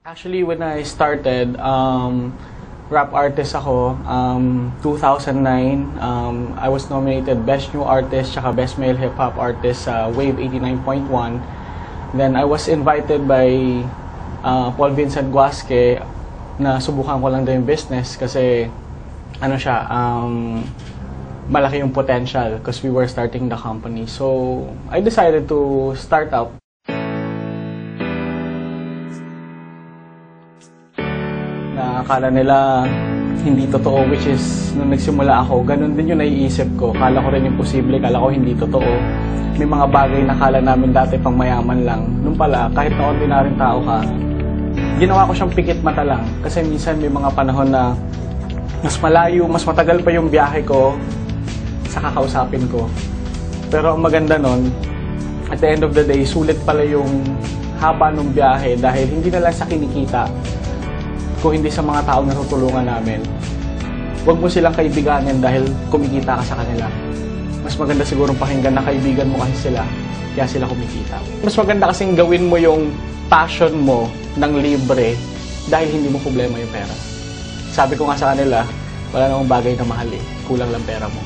Actually, when I started, rap artist ako, 2009, I was nominated Best New Artist tsaka Best Male Hip Hop Artist sa Wave 89.1. Then I was invited by Paul Vincent Guasque na subukan ko lang daw yung business kasi ano siya, malaki yung potential because we were starting the company. So I decided to start up. Na akala nila hindi totoo, which is nung nagsimula ako, ganun din yung naiisip ko. Kala ko rin imposible, kala ko hindi totoo. May mga bagay na kala namin dati pang mayaman lang. Nung pala, kahit na ordinaryong tao ka, ginawa ko siyang pikit mata lang. Kasi minsan may mga panahon na mas malayo, mas matagal pa yung biyahe ko sa kakausapin ko. Pero ang maganda nun, at the end of the day, sulit pala yung haba ng biyahe dahil hindi na lang sa kinikita, kung hindi sa mga taong natutulungan namin. Huwag mo silang kaibiganin dahil kumikita ka sa kanila. Mas maganda sigurong pakinggan na kaibigan mo kasi sila, kaya sila kumikita. Mas maganda kasing gawin mo yung passion mo ng libre dahil hindi mo problema yung pera. Sabi ko nga sa kanila, wala namang bagay na mahal eh, kulang lang pera mo.